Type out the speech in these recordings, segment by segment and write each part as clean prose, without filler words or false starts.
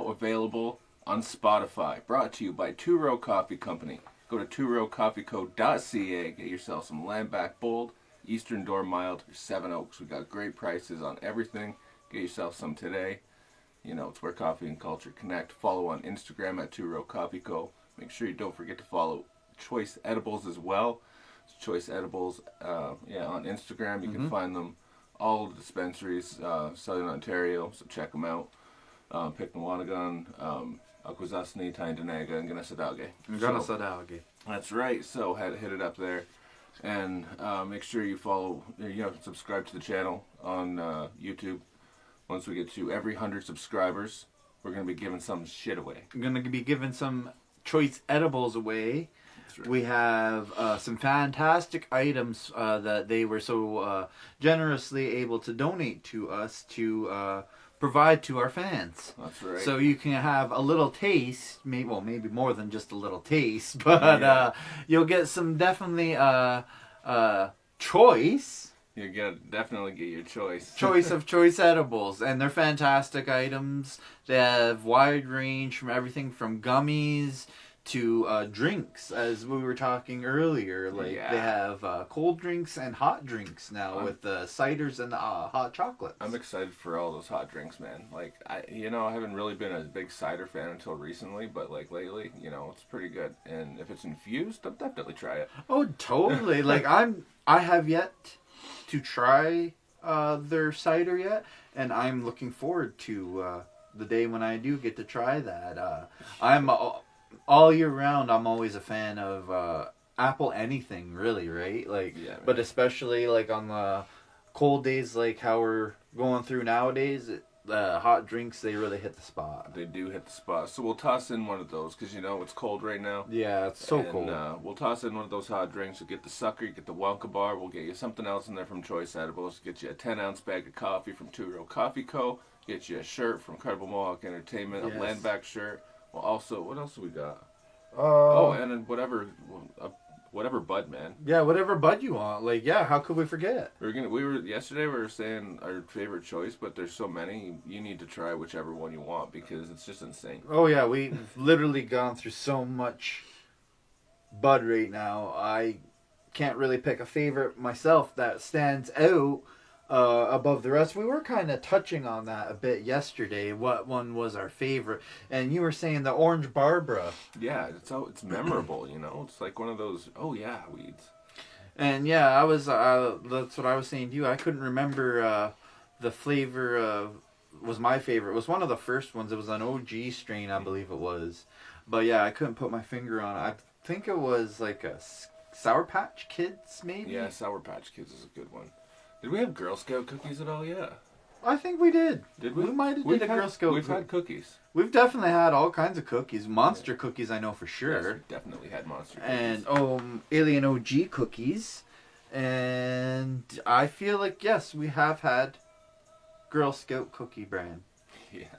now available on Spotify. Brought to you by Two Row Coffee Company. Go to tworowcoffeeco.ca. Get yourself some Landback Bold, Eastern Door Mild, or Seven Oaks. We got great prices on everything. Get yourself some today. You know, it's where coffee and culture connect. Follow on Instagram at Two Row Coffee Co. Make sure you don't forget to follow Choice Edibles as well. It's Choice Edibles, on Instagram. You can find them all the dispensaries, Southern Ontario. So check them out. Pikwaknagan, Akwesasne, Tyendinaga, and Kanesatake. That's right. So hit it up there, and make sure you follow. Subscribe to the channel on YouTube. Once we get to every 100 subscribers, we're gonna be giving some shit away. We're gonna be giving some choice edibles away. That's right. We have some fantastic items that they were so generously able to donate to us to provide to our fans. That's right. So you can have a little taste, maybe more than just a little taste, but you'll get some definitely choice. You definitely get your choice. Choice of choice edibles, and they're fantastic items. They have wide range from everything from gummies to drinks, as we were talking earlier. They have cold drinks and hot drinks now with the ciders and the hot chocolates. I'm excited for all those hot drinks, man. Like I haven't really been a big cider fan until recently, but like lately, it's pretty good. And if it's infused, I'll definitely try it. Oh, totally. Like I have yet to try their cider yet, and I'm looking forward to the day when I do get to try that. I'm all year round, I'm always a fan of apple anything, really, right? But especially like on the cold days, like how we're going through nowadays, the hot drinks, they really hit the spot. They do hit the spot. So we'll toss in one of those because it's cold right now. Yeah, it's so cold. We'll toss in one of those hot drinks. You'll get the sucker, you get the Wonka bar. We'll get you something else in there from Choice Edibles. Get you a 10-ounce bag of coffee from Two Row Coffee Co. Get you a shirt from Credible Mohawk Entertainment, a Landback shirt. Well, also, what else do we got? And then whatever bud, man. Yeah, whatever bud you want. How could we forget? Yesterday we were saying our favorite choice, but there's so many. You need to try whichever one you want because it's just insane. Oh yeah, we've literally gone through so much bud right now. I can't really pick a favorite myself that stands out above the rest. We were kind of touching on that a bit yesterday. What one was our favorite? And you were saying the Orange Barbara. Yeah, it's memorable. It's like one of those weeds. And I was that's what I was saying to you. I couldn't remember the flavor was my favorite. It was one of the first ones. It was an OG strain, I believe it was. But I couldn't put my finger on it. I think it was like a Sour Patch Kids, maybe. Yeah, Sour Patch Kids is a good one. Did we have Girl Scout cookies at all? Yeah. I think we did. Did we? We might have did Girl Scout. We've had cookies. We've definitely had all kinds of cookies. Monster cookies, I know for sure. Yes, we definitely had monster cookies. And Alien OG cookies. And I feel like, yes, we have had Girl Scout cookie brand. Yes.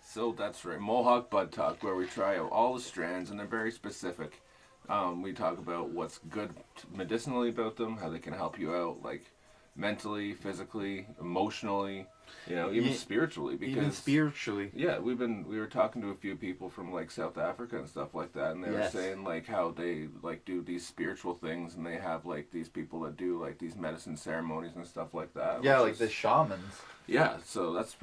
So that's right. Mohawk Bud Talk, where we try out all the strands, and they're very specific. We talk about what's good medicinally about them, how they can help you out, like mentally, physically, emotionally, even spiritually. Because yeah, we were talking to a few people from like South Africa and stuff like that, and they were saying like how they like do these spiritual things, and they have like these people that do like these medicine ceremonies and stuff like that. Yeah, like the shamans. Yeah, so that's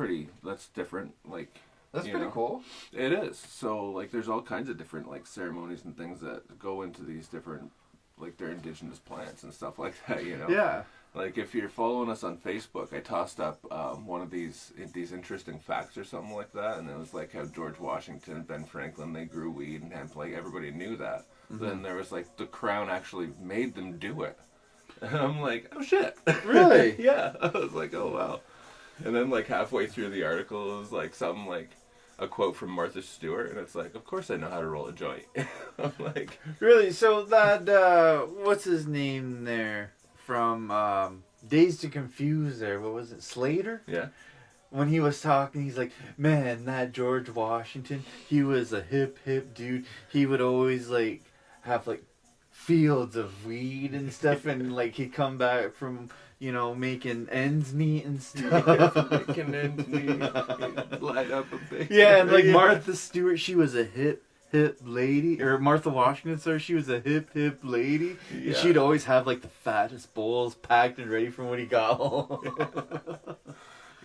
different. Like that's pretty cool. It is. So like there's all kinds of different like ceremonies and things that go into these different like their indigenous plants and stuff like that. Yeah. Like, if you're following us on Facebook, I tossed up one of these interesting facts or something like that, and it was like how George Washington and Ben Franklin, they grew weed, and like everybody knew that. Mm-hmm. Then there was like the crown actually made them do it. And I'm like, oh shit. Really? Yeah. I was like, oh wow. And then like halfway through the article, it was like something like a quote from Martha Stewart, and it's like, of course I know how to roll a joint. I'm like, really? So that, what's his name there? From Dazed and Confused there. What was it? Slater? Yeah. When he was talking, he's like, man, that George Washington, he was a hip dude. He would always, like, have, like, fields of weed and stuff, and like he'd come back from, you know, making ends meet and stuff. Making ends meet. Light up a big. Yeah, and like Martha Stewart, she was a hip lady, or Martha Washington, sorry, she was a hip lady. Yeah. And she'd always have like the fattest bowls packed and ready for when he got home.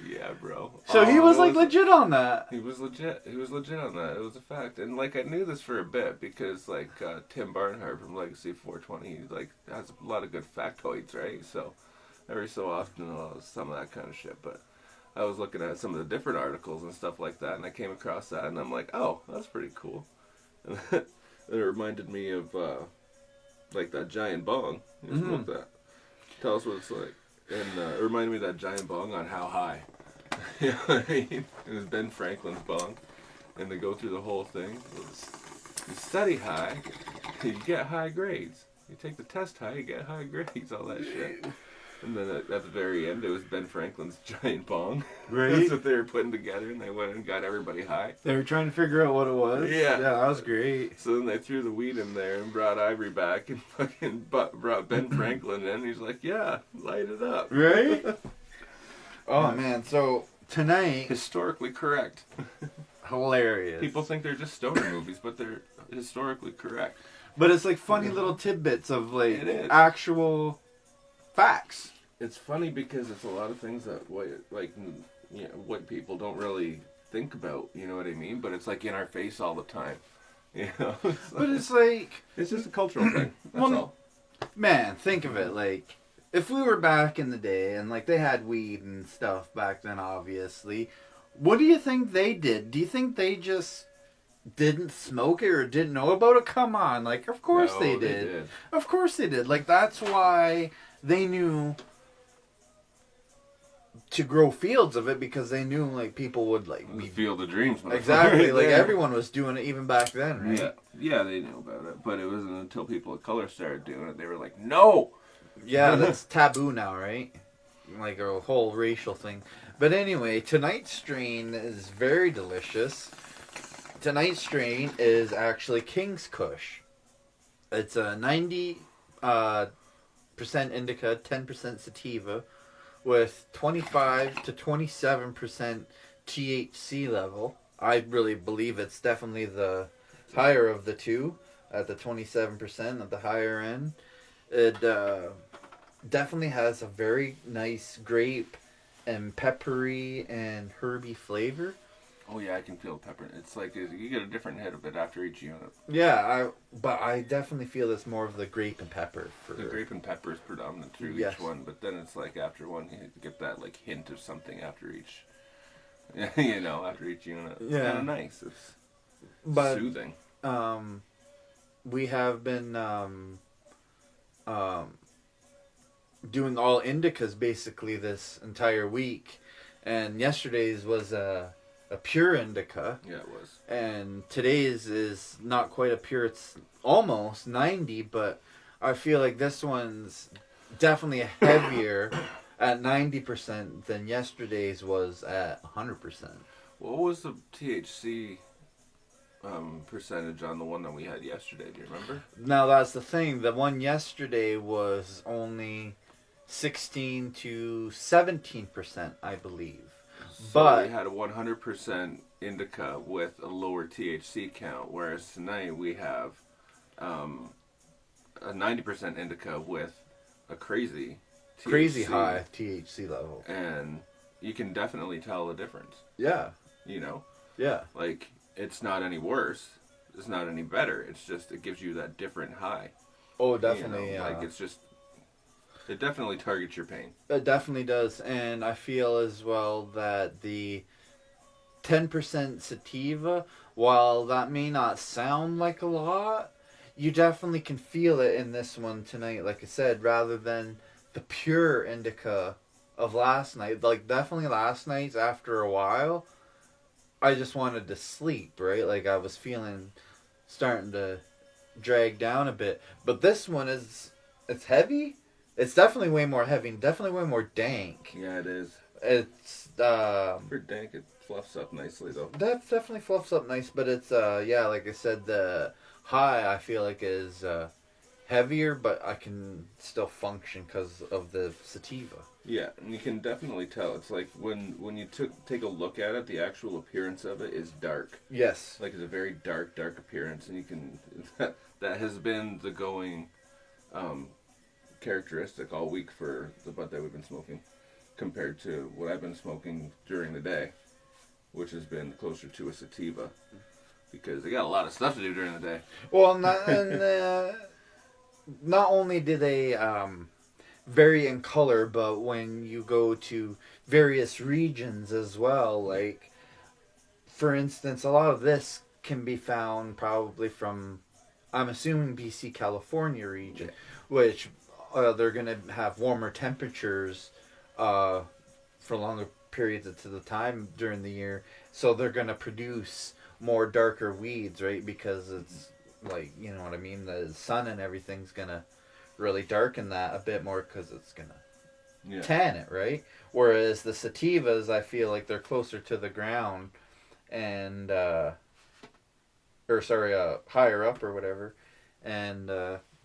Yeah, bro. So he was like legit on that. He was legit. He was legit on that. It was a fact. And like I knew this for a bit because like Tim Barnhart from Legacy 420, he like has a lot of good factoids, right? So every so often some of that kind of shit. But I was looking at some of the different articles and stuff like that, and I came across that, and I'm like, oh, that's pretty cool. And it reminded me of like that giant bong. You smoke that. Tell us what it's like. And it reminded me of that giant bong on How High. You know what I mean? It was Ben Franklin's bong. And they go through the whole thing. You study high, you get high grades. You take the test high, you get high grades, all that shit. And then at the very end, it was Ben Franklin's giant bong. Right. That's what they were putting together, and they went and got everybody high. They were trying to figure out what it was. Yeah. Yeah, that was great. So then they threw the weed in there and brought Ivory back and fucking brought Ben Franklin in. He's like, yeah, light it up. Right? Oh, man. So, tonight... Historically correct. Hilarious. People think they're just stoner movies, but they're historically correct. But it's like funny little tidbits of like It is. actual facts. It's funny because it's a lot of things that white people don't really think about. You know what I mean? But it's like in our face all the time. You know? But it's like, it's just a cultural thing. That's all. man, think of it. Like, if we were back in the day and like they had weed and stuff back then, obviously, what do you think they did? Do you think they just didn't smoke it or didn't know about it? Come on, like, of course No, they did. Of course they did. Like, that's why they knew to grow fields of it, because they knew like people would like The Field of Dreams. exactly like there. everyone was doing it even back then, right? Yeah, they knew about it, but it wasn't until people of color started doing it they were like, no. Yeah, that's taboo now, right? Like a whole racial thing. But anyway, tonight's strain is very delicious. Tonight's strain is actually King's Kush. It's a 90% indica, 10% sativa, with 25 to 27% THC level. I really believe it's definitely the higher of the two, at the 27% at the higher end. It definitely has a very nice grape and peppery and herby flavor. Oh yeah, I can feel pepper. It's like you get a different hit of it after each unit. Yeah, but I definitely feel it's more of the grape and pepper. The grape and pepper is predominant through each one, but then it's like after one you get that like hint of something after each. You know, after each unit. It's kind of nice. It's soothing. We have been doing all indicas basically this entire week, and yesterday's was a pure indica. Yeah, it was. And today's is not quite a pure. It's almost 90, but I feel like this one's definitely heavier at 90% than yesterday's was at 100%. What was the THC percentage on the one that we had yesterday? Do you remember? Now that's the thing. The one yesterday was only 16 to 17%, I believe. So but we had a 100% indica with a lower THC count, whereas tonight we have a 90% indica with a crazy high THC level. And you can definitely tell the difference. Yeah. You know? Yeah. Like, it's not any worse. It's not any better. It's just, it gives you that different high. Oh, definitely. You know? Like, it's just, it definitely targets your pain. It definitely does. And I feel as well that the 10% sativa, while that may not sound like a lot, you definitely can feel it in this one tonight, like I said, rather than the pure indica of last night. Like, definitely last night's, after a while, I just wanted to sleep, right? Like, I was starting to drag down a bit. But this one it's heavy. It's definitely way more heavy, definitely way more dank. Yeah, it is. It's, For dank, it fluffs up nicely, though. that definitely fluffs up nice, but it's, like I said, the high, I feel like, is heavier, but I can still function because of the sativa. Yeah, and you can definitely tell. It's like when you take a look at it, the actual appearance of it is dark. Yes. Like it's a very dark appearance, and you can that has been the going characteristic all week for the bud that we've been smoking, compared to what I've been smoking during the day, which has been closer to a sativa, because they got a lot of stuff to do during the day. Well, not only do they vary in color, but when you go to various regions as well, like, for instance, a lot of this can be found probably from, I'm assuming, BC, California region, which they're going to have warmer temperatures for longer periods of the time during the year, so they're going to produce more darker weeds, right? Because it's like, you know what I mean, the sun and everything's going to really darken that a bit more because it's going to tan it, right? Whereas the sativas, I feel like they're closer to the ground and higher up or whatever, and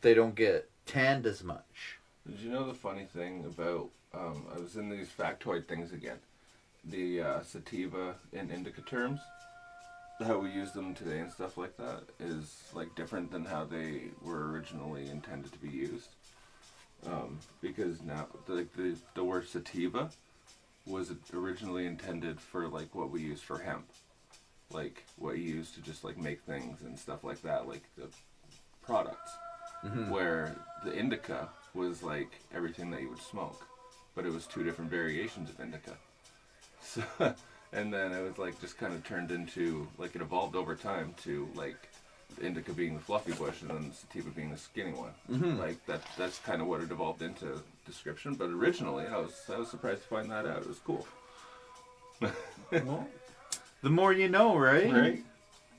they don't get tanned as much. Did you know the funny thing about I was in these factoid things again, the sativa in indica terms, how we use them today and stuff like that is like different than how they were originally intended to be used, because now like the word sativa was originally intended for like what we use for hemp, like what you use to just like make things and stuff like that, like the products. Where the indica was like everything that you would smoke, but it was two different variations of indica. So, and then it was like just kind of turned into, like, it evolved over time to like the indica being the fluffy bush and then the sativa being the skinny one. Like that's kind of what it evolved into description. But originally, I was surprised to find that out. It was cool. Well, the more you know, right? Right.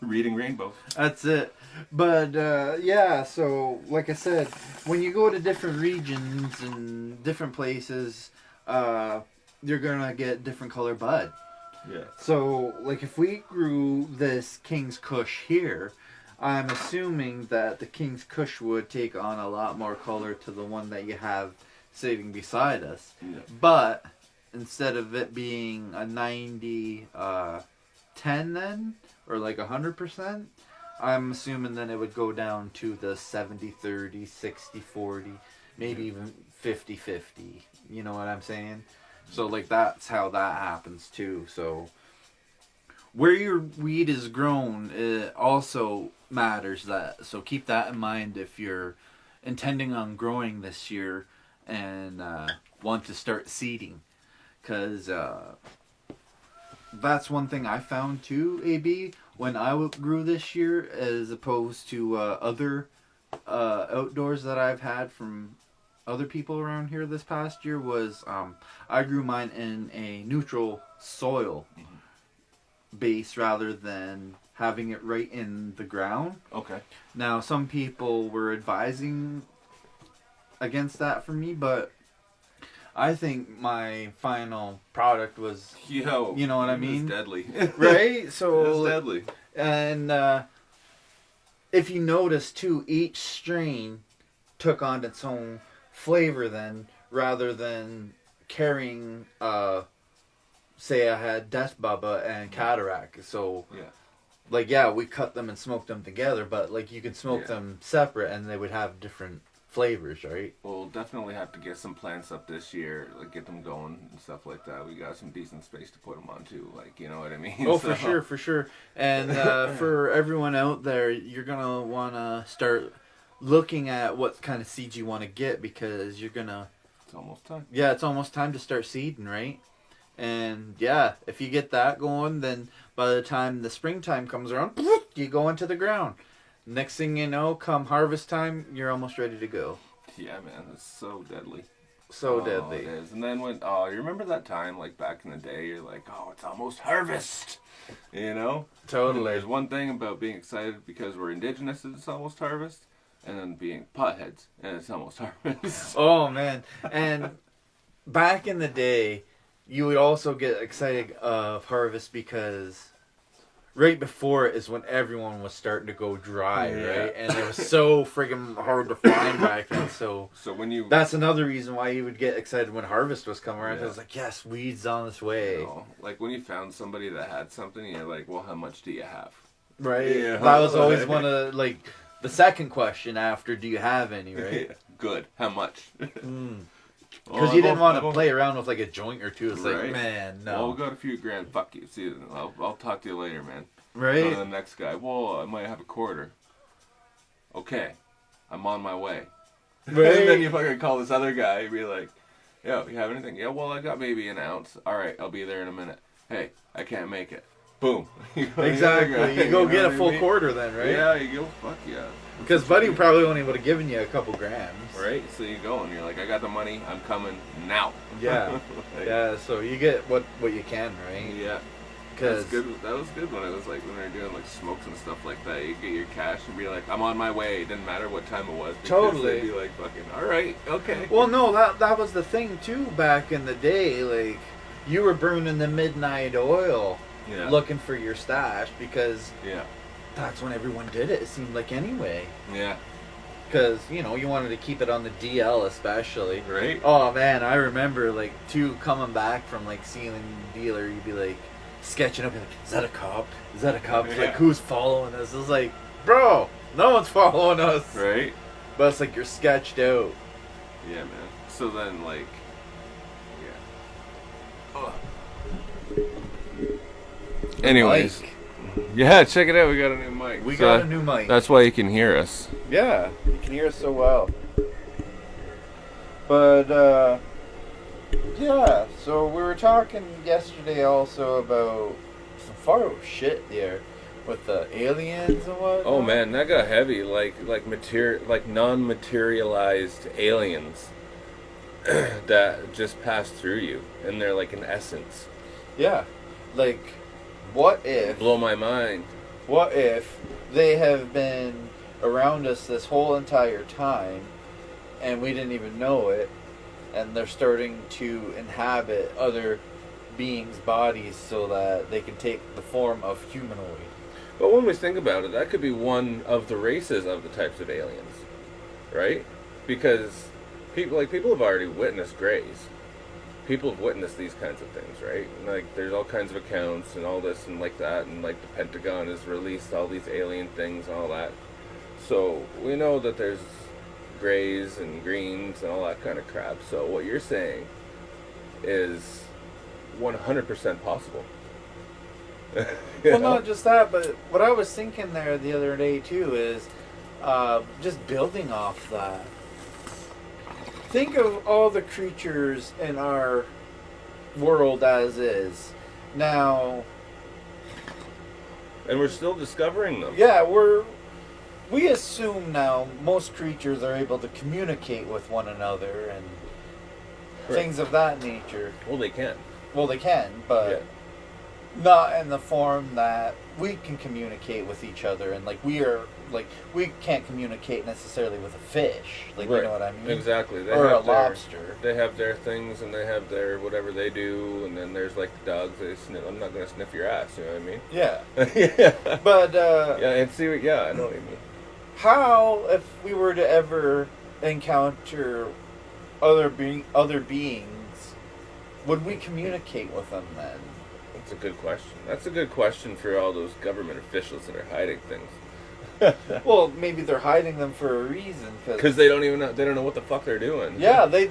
Reading rainbow. That's it. But yeah, so like I said, when you go to different regions and different places, you're gonna get different color bud. Yeah. So like if we grew this King's Kush here, I'm assuming that the King's Kush would take on a lot more color to the one that you have sitting beside us. Yeah. But instead of it being a 90 10 then, or like 100%, I'm assuming then it would go down to the 70-30, 60-40, maybe even 50-50. You know what I'm saying? So like that's how that happens too. So where your weed is grown, it also matters. That, so keep that in mind if you're intending on growing this year and want to start seeding, because that's one thing I found too, AB, when I grew this year, as opposed to other outdoors that I've had from other people around here this past year, was I grew mine in a neutral soil base rather than having it right in the ground. Okay. Now, some people were advising against that for me, but I think my final product was, you know what I mean? It was deadly. Right? So it was deadly. And if you notice too, each strain took on its own flavor then, rather than carrying, say I had Death Bubba and Cataract. So, Yeah. like, yeah, we cut them and smoked them together, but like you could smoke them separate and they would have different flavors, right? We'll definitely have to get some plants up this year, like get them going and stuff like that. We got some decent space to put them on too, like, you know what I mean? Oh, for sure. And for everyone out there, you're gonna wanna start looking at what kind of seeds you want to get, because you're gonna. It's almost time. Yeah, it's almost time to start seeding, right? And yeah, if you get that going, then by the time the springtime comes around, you go into the ground. Next thing you know, come harvest time, you're almost ready to go. Yeah, man, it's so deadly. So deadly. It is. And then you remember that time, like back in the day, you're like, oh, it's almost harvest. You know? Totally. There's one thing about being excited because we're indigenous and it's almost harvest, and then being potheads and it's almost harvest. Oh, man. And back in the day, you would also get excited of harvest because right before it is when everyone was starting to go dry, Yeah. right? And it was so friggin' hard to find back then. So when you that's another reason why you would get excited when harvest was coming around. Yeah. I was like, yes, weed's on its way. you know, like when you found somebody that had something, you're like, well, how much do you have? Right? Yeah. That was always one of, like, the second question after, do you have any, right? Good. How much? Because you didn't want to play around with, like, a joint or two. It's like, Right. man, no. Well, we got a few grand. Fuck you. See, I'll talk to you later, man. Right? Go to the next guy. Well, I might have a quarter. Okay. I'm on my way. Right. And then you fucking call this other guy and be like, yo, you have anything? Yeah, well, I got maybe an ounce. All right, I'll be there in a minute. Hey, I can't make it. Boom. You go to the other Exactly. guy, You go know get a what I full mean? quarter then, right? Yeah, you go, fuck yeah. Because Buddy probably only would have given you a couple grams. Right? So you go and you're like, I got the money, I'm coming now. Yeah. Like, Yeah, so you get what you can, right? Yeah. Because That was good when it was like when they were doing like smokes and stuff like that. You get your cash and be like, I'm on my way. It didn't matter what time it was. Because Totally. They'd be like, fucking, all right, okay. well, no, that was the thing too back in the day. Like, you were burning the midnight oil, Yeah. looking for your stash because Yeah. that's when everyone did it. It seemed like anyway. Yeah. Because you wanted to keep it on the DL especially. Right. Oh man, I remember like coming back from like seeing the dealer, you'd be like sketching up, like, is that a cop? Is that a cop? It's Yeah. like, who's following us? It was like, bro, no one's following us. Right. But it's like you're sketched out. Yeah, man. So then, like, yeah. Anyways, Mike. yeah, check it out. We got a new mic. We So got a new mic. That's why you can hear us. Yeah, you can hear us so well. But, yeah, so we were talking yesterday also about some far shit there with the aliens and what. Oh man, that got heavy. Like non-materialized aliens that just pass through you, and they're like an essence. Yeah, like, what if Blow my mind. they have been around us this whole entire time and we didn't even know it, and they're starting to inhabit other beings' bodies so that they can take the form of humanoid. But when we think about it, that could be one of the races of the types of aliens, right? Because people have already witnessed Greys. People have witnessed these kinds of things, right? Like, there's all kinds of accounts and all this and like that, and like the Pentagon has released all these alien things and all that. So we know that there's grays and greens and all that kind of crap. So what you're saying is 100% possible. You Well, know? not just that, but what I was thinking there the other day too is just building off that. Think of all the creatures in our world as is. Now, And we're still discovering them. yeah, we assume now most creatures are able to communicate with one another and things of that nature. Well, they can. Well, they can, but Yeah. not in the form that we can communicate with each other, and we can't communicate necessarily with a fish, like, you Right. know what I mean? Exactly. They Or a have their- lobster. They have their things, and they have their whatever they do, and then there's like the dogs. They sniff. I'm not gonna sniff your ass. You know what I mean? Yeah, Yeah. but Yeah, and see what? Yeah, I know what you mean. how if we were to ever encounter other beings, would we communicate with them then? That's a good question. That's a good question for all those government officials that are hiding things. Well, maybe they're hiding them for a reason. Because they don't even know. They don't know what the fuck they're doing. Yeah, they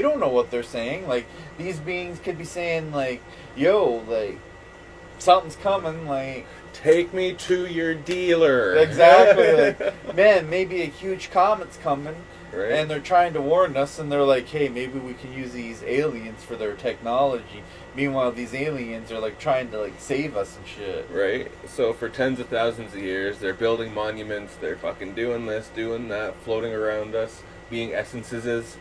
don't know what they're saying. Like, these beings could be saying like, "Yo, like, something's coming." Like, Take me to your dealer. exactly. Like, man, maybe a huge comet's coming, Right. and they're trying to warn us. And they're like, "Hey, maybe we can use these aliens for their technology." Meanwhile, these aliens are like trying to like save us and shit. Right. So for tens of thousands of years, they're building monuments. They're fucking doing this, doing that, floating around us, being essences,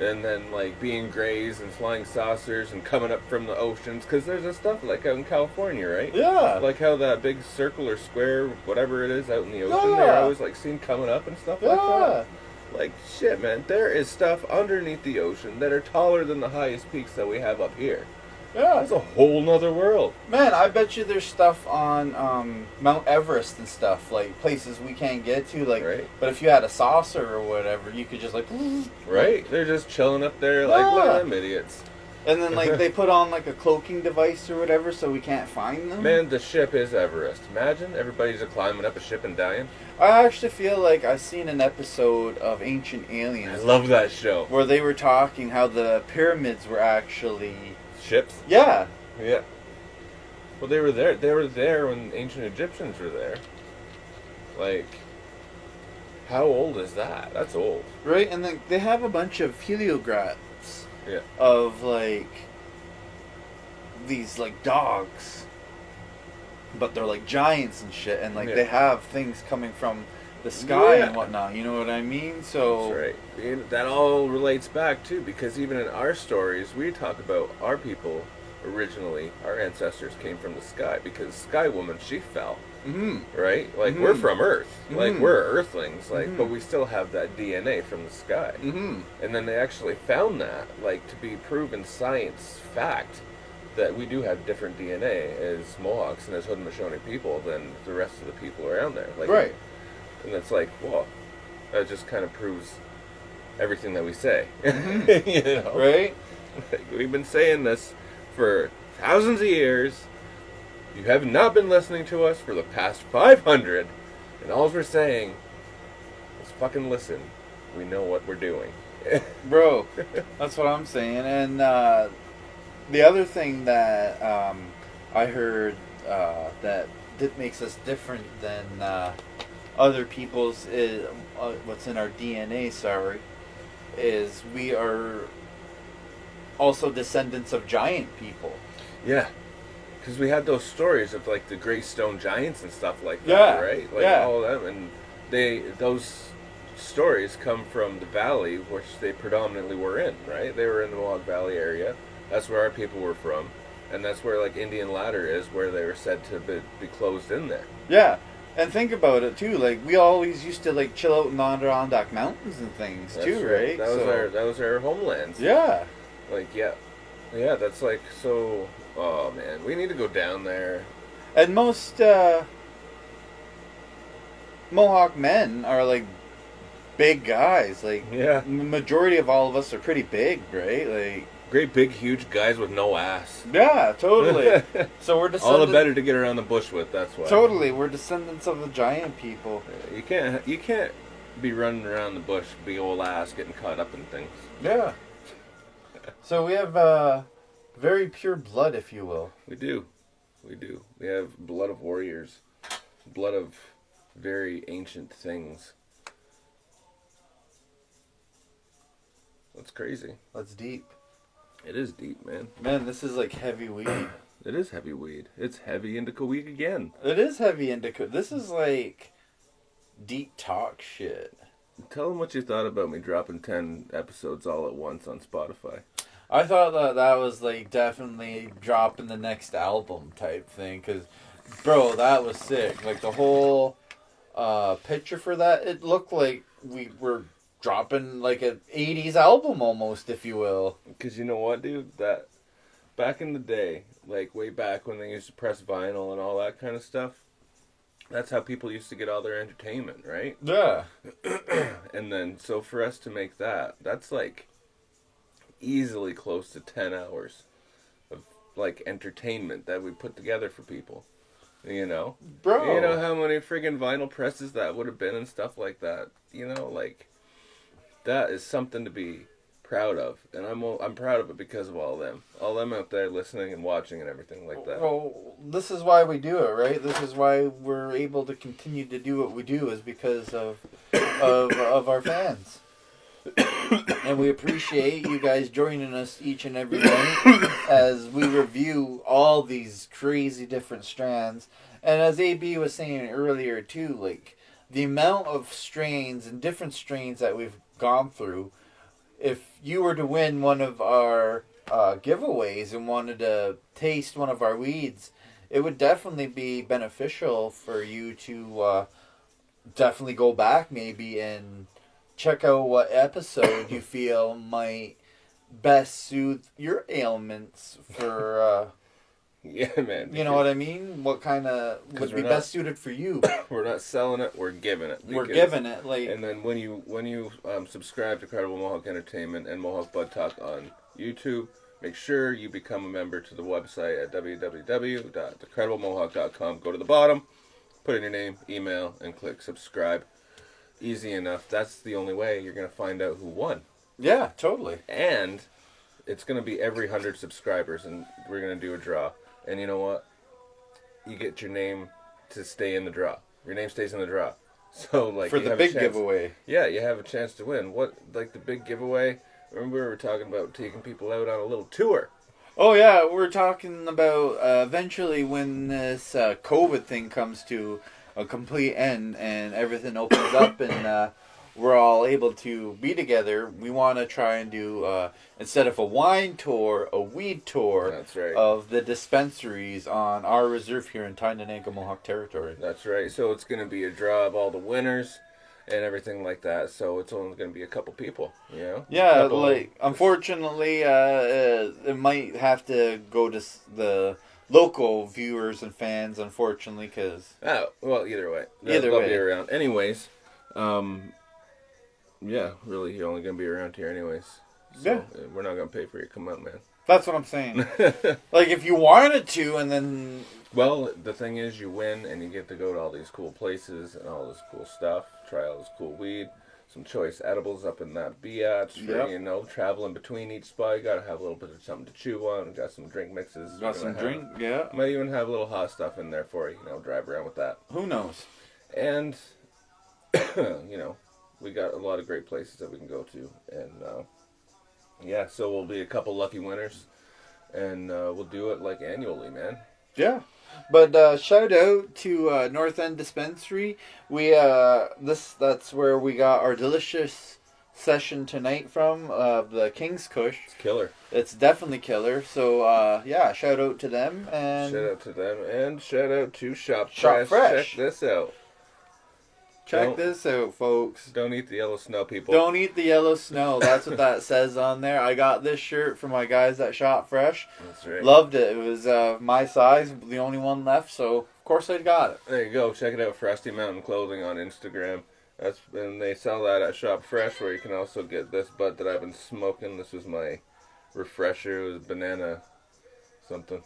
and then like being grays and flying saucers and coming up from the oceans. Because there's this stuff like out in California, right? Yeah. Like how that big circle or square, whatever it is, out in the ocean, Yeah. they're always like seen coming up and stuff like Yeah. that. Like shit, man. There is stuff underneath the ocean that are taller than the highest peaks that we have up here. Yeah. That's a whole nother world. Man, I bet you there's stuff on Mount Everest and stuff, like places we can't get to. Like, Right. but if you had a saucer or whatever, you could just like. Right? They're just chilling up there like, look at them idiots. And then like they put on like a cloaking device or whatever, so we can't find them. Man, the ship is Everest. Imagine everybody's just climbing up a ship and dying. I actually feel like I've seen an episode of Ancient I Aliens love that show. where they were talking how the pyramids were actually. Ships? Yeah. Yeah. Well, they were there. They were there when ancient Egyptians were there. Like, how old is that? That's old. Right, and then they have a bunch of heliograms. Yeah. Of like these like dogs, but they're like giants and shit, and like Yeah. they have things coming from the sky Yeah. and whatnot. You know what I mean? So That's right. And that all relates back too, because even in our stories, we talk about our people originally. Our ancestors came from the sky because Sky Woman, she fell. Right? Like, we're from Earth. Like, we're Earthlings. Like, but we still have that DNA from the sky. And then they actually found that, like, to be proven science fact, that we do have different DNA as Mohawks and as Haudenosaunee people than the rest of the people around there. Like, right. And it's like, well, that just kind of proves everything that we say. You know? Right? Like, we've been saying this for thousands of years. You have not been listening to us for the past 500, and all we're saying is fucking listen. We know what we're doing. Bro, that's what I'm saying. And the other thing that I heard that makes us different than other people's is what's in our DNA. Sorry, is we are also descendants of giant people. Yeah. Because we had those stories of, like, the Great Stone Giants and stuff like that, Yeah, right? Like, yeah. all of them. And those stories come from the valley, which they predominantly were in, right? They were in the Mohawk Valley area. That's where our people were from. And that's where, like, Indian Ladder is, where they were said to be closed in there. Yeah. And think about it, too. Like, we always used to, like, chill out in the Adirondack Mountains and things, That's too, right? That was our homelands. Yeah. Like, yeah. Yeah, that's, like, so... Oh, man. We need to go down there. And most Mohawk men are, like, big guys. Like, Yeah. the majority of all of us are pretty big, right? Like, Great big huge guys with no ass. yeah, totally. So we're descendants. All the better to get around the bush with, that's why. Totally, we're descendants of the giant people. You can't be running around the bush, big old ass, getting caught up in things. Yeah. So we have very pure blood, if you will. We do. We have blood of warriors. Blood of very ancient things. That's crazy. That's deep. It is deep, man. Man, this is like heavy weed. It is heavy weed. It's heavy indica weed again. It is heavy indica. This is like deep talk shit. Tell them what you thought about me dropping 10 episodes all at once on Spotify. I thought that was like definitely dropping the next album type thing, because bro, that was sick. Like the whole picture for that, it looked like we were dropping like an 80s album almost, if you will. Because you know what, dude? That back in the day, like way back when they used to press vinyl and all that kind of stuff, that's how people used to get all their entertainment, right? Yeah. And then, so for us to make that, that's like easily close to 10 hours of like entertainment that we put together for people. You know? Bro. You know how many friggin' vinyl presses that would have been and stuff like that? You know, like, that is something to be proud of. And I'm proud of it because of all them. All them out there listening and watching and everything like that. Well, this is why we do it, right? This is why we're able to continue to do what we do, is because of our fans. And we appreciate you guys joining us each and every night as we review all these crazy different strands. And as AB was saying earlier too, like the amount of strains and different strains that we've gone through, if you were to win one of our giveaways and wanted to taste one of our weeds, it would definitely be beneficial for you to definitely go back maybe and check out what episode you feel might best soothe your ailments for, Yeah, man. you know what I mean? What kind of would be best suited for you? We're not selling it. We're giving it. We're giving it. Like, and then when you subscribe to Credible Mohawk Entertainment and Mohawk Bud Talk on YouTube, make sure you become a member to the website at www.thecrediblemohawk.com. Go to the bottom, put in your name, email, and click subscribe. Easy enough. That's the only way you're going to find out who won. yeah, totally. And it's going to be every 100 subscribers, and we're going to do a draw. And you know what? You get your name to stay in the draw. Your name stays in the draw. So, like, For you the have big a chance, giveaway. Yeah, you have a chance to win. What, like the big giveaway? Remember we were talking about taking people out on a little tour. Oh yeah, we're talking about eventually when this COVID thing comes to a complete end and everything opens up and we're all able to be together. We want to try and do instead of a wine tour, a weed tour. That's right. Of the dispensaries on our reserve here in Tyendinaga, Mohawk territory. That's right. So it's going to be a draw of all the winners and everything like that. So it's only going to be a couple people, you know? Yeah, like, unfortunately, it might have to go to the local viewers and fans, unfortunately, because... Oh, well, either way. Either way. Be around. Anyways, yeah, really, you're only going to be around here anyways. So Yeah. We're not going to pay for you to come out, man. That's what I'm saying. Like, if you wanted to, and then... Well, the thing is, you win, and you get to go to all these cool places and all this cool stuff. Try all this cool weed, some choice edibles up in that biatch. Yep. You know, traveling between each spot, you gotta have a little bit of something to chew on. Got some drink mixes. Got some drink, yeah. Might even have a little hot stuff in there for you. You know, drive around with that. Who knows? And you know, we got a lot of great places that we can go to, and yeah, so we'll be a couple lucky winners, and we'll do it like annually, man. Yeah. But shout out to North End Dispensary. We that's where we got our delicious session tonight from, the King's Kush. It's killer. It's definitely killer. So yeah, shout out to them and Shout out to them, and shout out to Shop Shop Fresh. Check this out. check this out, folks. Don't eat the yellow snow, people. Don't eat the yellow snow. That's what that says on there. I got this shirt from my guys at Shop Fresh. That's right. Loved it. It was my size, the only one left, so of course I got it. There you go. Check it out, Frosty Mountain Clothing on Instagram. And they sell that at Shop Fresh, where you can also get this bud that I've been smoking. This was my refresher. It was banana something.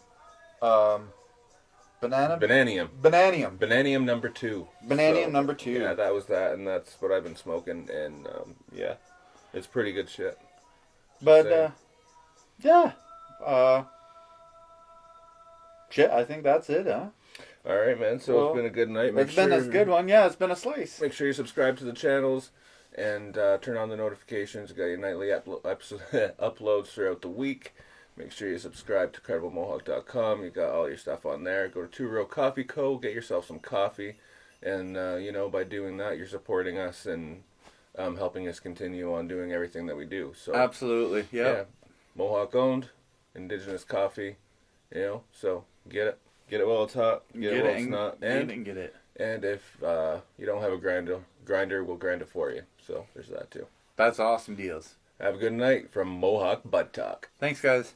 Bananium. Bananium number 2. Bananium number 2. Yeah, that was that, and that's what I've been smoking, and yeah, it's pretty good shit. But yeah, shit. I think that's it, huh? All right, man. So Well, it's been a good night. It's been a good one. Yeah, it's been a slice. Make sure you subscribe to the channels and turn on the notifications. You got your nightly uploads throughout the week. Make sure you subscribe to CredibleMohawk.com. You got all your stuff on there. Go to 2 Row Coffee Co. Get yourself some coffee. And, you know, by doing that, you're supporting us and helping us continue on doing everything that we do. So Absolutely. yeah. Mohawk owned, indigenous coffee, you know, so get it. Get it while it's hot. Get it while it's not. And get it. And if you don't have a grinder, we'll grind it for you. So there's that too. That's awesome deals. Have a good night from Mohawk Bud Talk. Thanks, guys.